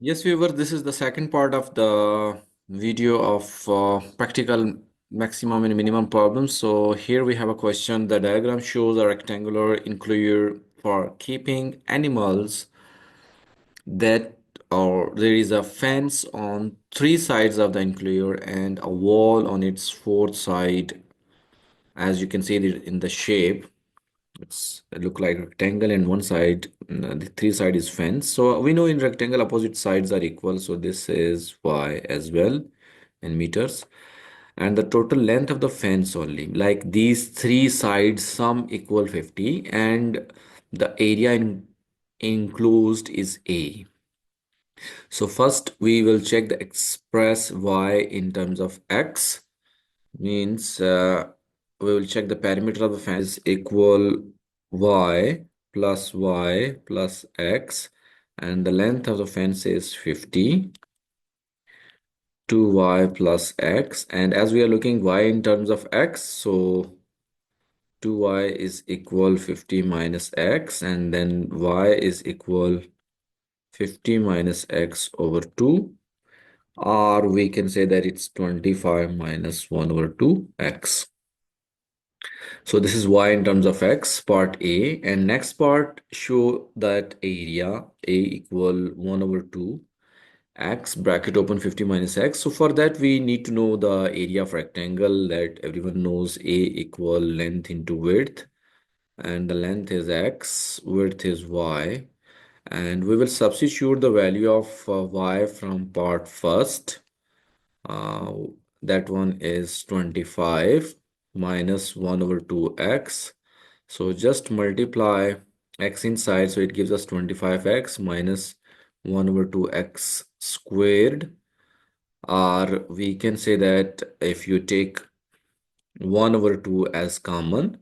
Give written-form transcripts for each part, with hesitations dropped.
Yes, viewer, this is the second part of the video of practical maximum and minimum problems. So here we have a question. The diagram shows a rectangular enclosure for keeping animals that or there is a fence on three sides of the enclosure and a wall on its fourth side. As you can see in the shape, it look like rectangle and one side, the three side is fence. So we know in rectangle opposite sides are equal. So this is y as well in meters. And the total length of the fence only, like these three sides, sum equal 50, and the area enclosed is A. So first we will check the express y in terms of x. Means we will check the perimeter of the fence is equal y plus x, and the length of the fence is 50, 2y plus x, and as we are looking y in terms of x, so 2y is equal 50 minus x, and then y is equal 50 minus x over 2, or we can say that it's 25 minus 1 over 2 x. So this is y in terms of x, part A. And next part, show that area A equal 1 over 2 x, bracket open 50 minus x. So for that, we need to know the area of rectangle, that everyone knows A equal length into width. And the length is x, width is y. And we will substitute the value of y from part first. Uh, that one is 25 minus 1 over 2x. So just multiply x inside, so it gives us 25x minus 1 over 2x squared. Or we can say that if you take 1 over 2 as common,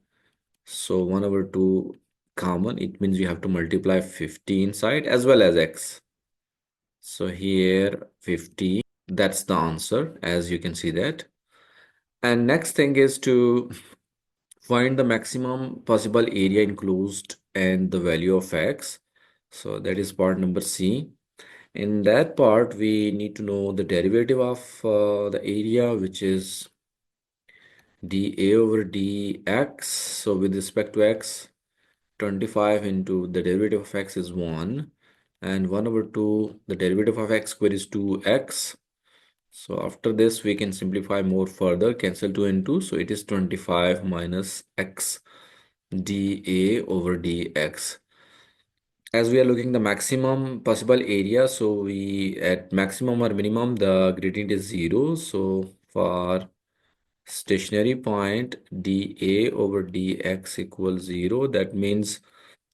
so 1 over 2 common, it means you have to multiply 50 inside as well as x. So here 50, that's the answer, as you can see that. And next thing is to find the maximum possible area enclosed and the value of x. So that is part number C. In that part, we need to know the derivative of the area, which is dA over dx. So with respect to x, 25 into the derivative of x is 1. And 1 over 2, the derivative of x squared is 2x. So after this, we can simplify more further, cancel 2 and 2. So it is 25 minus x dA over dx. As we are looking the maximum possible area, so we at maximum or minimum, the gradient is 0. So for stationary point, dA over dx equals 0. That means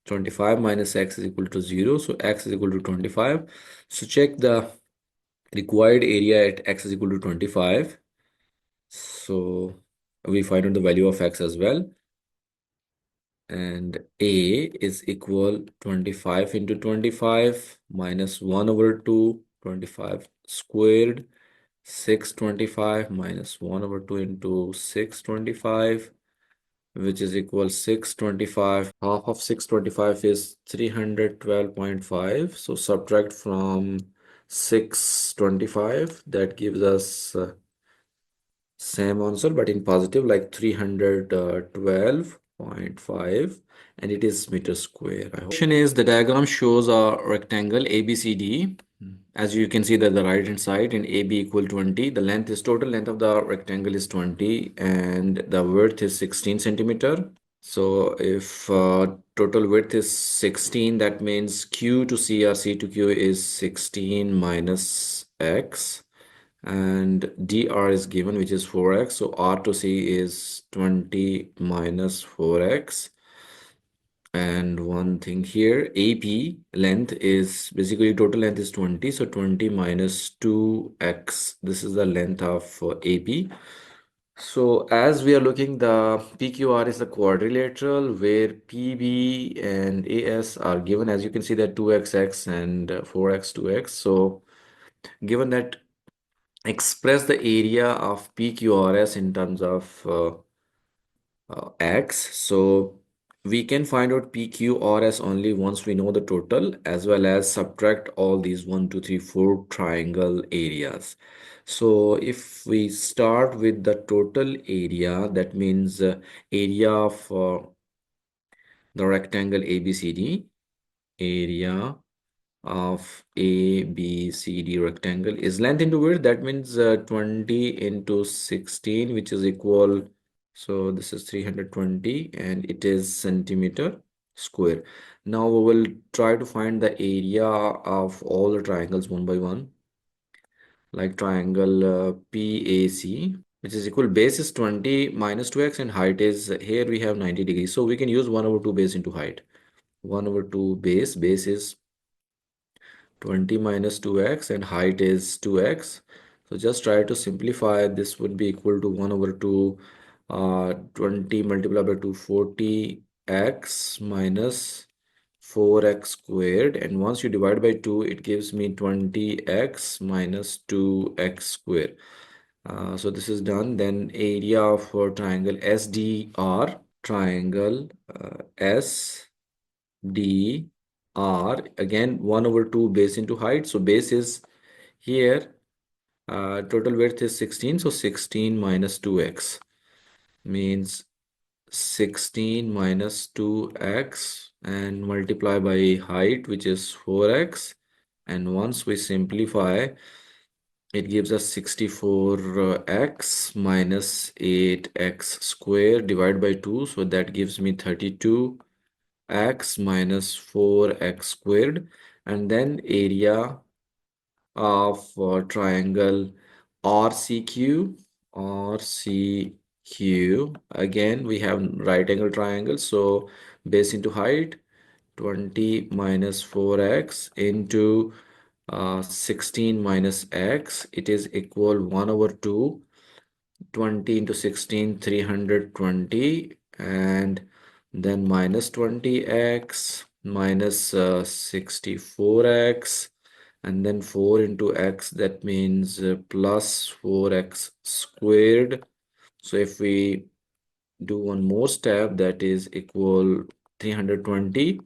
25 minus x is equal to 0. So x is equal to 25. So check the required area at x is equal to 25. So we find out the value of x as well. And A is equal 25 into 25 minus 1 over 2, 25 squared, 625 minus 1 over 2 into 625, which is equal 625. Half of 625 is 312.5. So subtract from 625, that gives us same answer, but in positive, like 312.5, and it is meter square. I hope. Question is, the diagram shows a rectangle ABCD. As you can see that the right hand side in AB equal 20. The length is total length of the rectangle is 20 and the width is 16 centimeter. So if total width is 16, that means Q to C or C to Q is 16 minus X, and dr is given, which is 4x. So r to c is 20 minus 4x. And one thing here, ap length is basically total length is 20, so 20 minus 2x, this is the length of ap. So as we are looking, the PQR is the quadrilateral where PB and AS are given. As you can see that 2xx and 4x 2x. So given that, express the area of PQRS in terms of x. So we can find out PQRS only once we know the total, as well as subtract all these 1, 2, 3, 4 triangle areas. So if we start with the total area, that means area of the rectangle ABCD, area of ABCD rectangle is length into width. That means 20 into 16, which is equal. So this is 320 and it is centimeter square. Now we will try to find the area of all the triangles one by one. Like triangle PAC, which is equal, base is 20 minus 2x and height is, here we have 90 degrees. So we can use 1 over 2 base into height. 1 over 2 base is 20 minus 2x and height is 2x. So just try to simplify. This would be equal to 1 over 2, 20 multiplied by 2, 40x minus 4x squared. And once you divide by 2, it gives me 20x minus 2x squared. So this is done. Then area for triangle SDR, triangle SDR, again 1 over 2 base into height. So base is here, total width is 16. So 16 minus 2x means 16 minus 2x and multiply by height, which is 4x. And once we simplify, it gives us 64x minus 8x squared divided by 2. So that gives me 32x minus 4x squared. And then area of triangle RCQ. RCQ. Again, we have right angle triangle. So base into height, 20 minus 4x into 16 minus x, it is equal 1 over 2, 20 into 16, 320, and then minus 20x minus 64x, and then 4 into x, that means plus 4x squared. So if we do one more step, that is equal 320,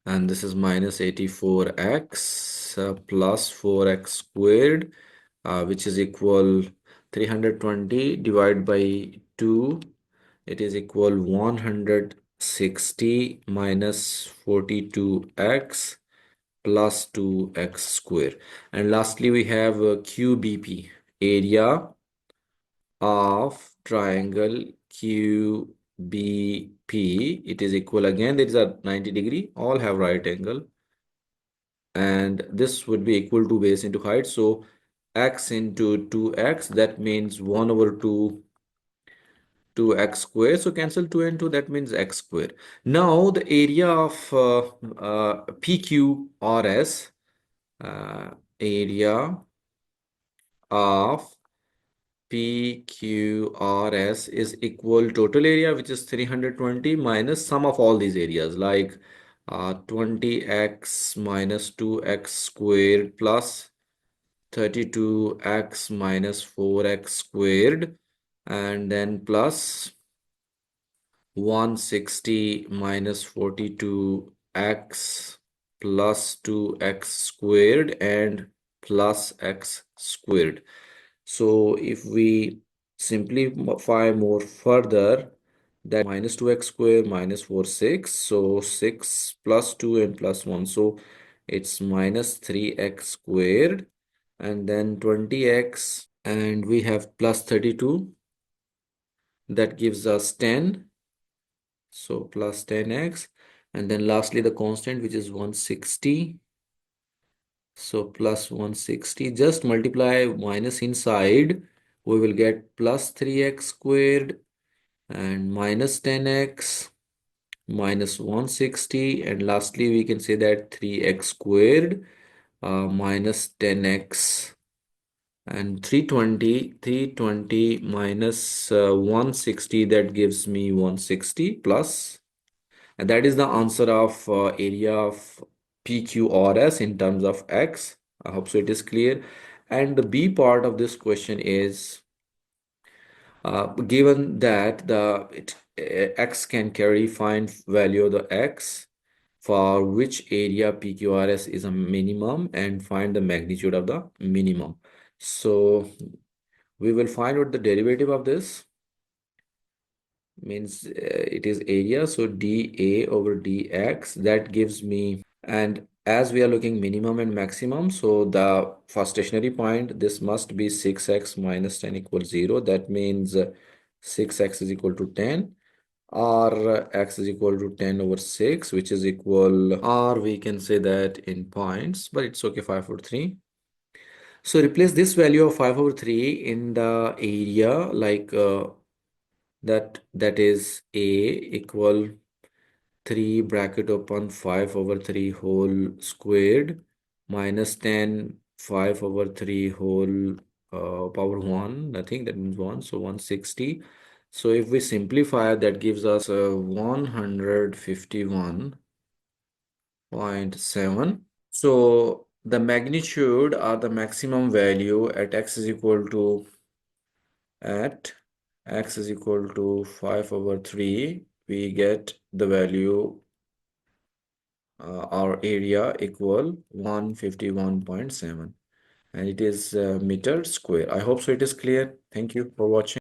and this is minus 84x plus 4x squared, which is equal 320 divided by 2, it is equal 160 minus 42x plus 2x square. And lastly, we have QBP, area of triangle QBP. It is equal, again there is a 90 degree, all have right angle, and this would be equal to base into height. So x into 2x, that means 1 over 2 2x square. So cancel 2 and 2, that means x square. Now the area of PQRS, area of PQRS is equal total area, which is 320, minus sum of all these areas, like 20x minus 2x squared plus 32x minus 4x squared, and then plus 160 minus 42x plus 2x squared and plus x squared. So if we simplify more further, that minus 2x squared minus 4, 6. So 6 plus 2 and plus 1. So it's minus 3x squared, and then 20x, and we have plus 32. That gives us 10. So plus 10x, and then lastly the constant, which is 160. So plus 160, just multiply minus inside, we will get plus 3x squared and minus 10x minus 160, and lastly we can say that 3x squared minus 10x, and 320 minus 160, that gives me 160 plus. And that is the answer of area of PQRS in terms of X. I hope so it is clear. And the B part of this question is, given that x can carry, find value of the x for which area PQRS is a minimum and find the magnitude of the minimum. So we will find out the derivative of this. Means it is area, so dA over dx, that gives me, and as we are looking minimum and maximum, so the for stationary point this must be 6x minus 10 equals 0. That means 6x is equal to 10, or x is equal to 10 over 6, which is equal, or we can say that in points, but it's okay, 5 over 3. So replace this value of 5 over 3 in the area, like that is a equal 3 bracket open 5 over 3 whole squared minus 10 5 over 3 whole power 1, nothing, that means 1, so 160. So if we simplify, that gives us 151.7. So the magnitude or the maximum value at x is equal to, at x is equal to 5 over 3, we get the value, our area equal 151.7, and it is meter square. I hope so it is clear. Thank you for watching.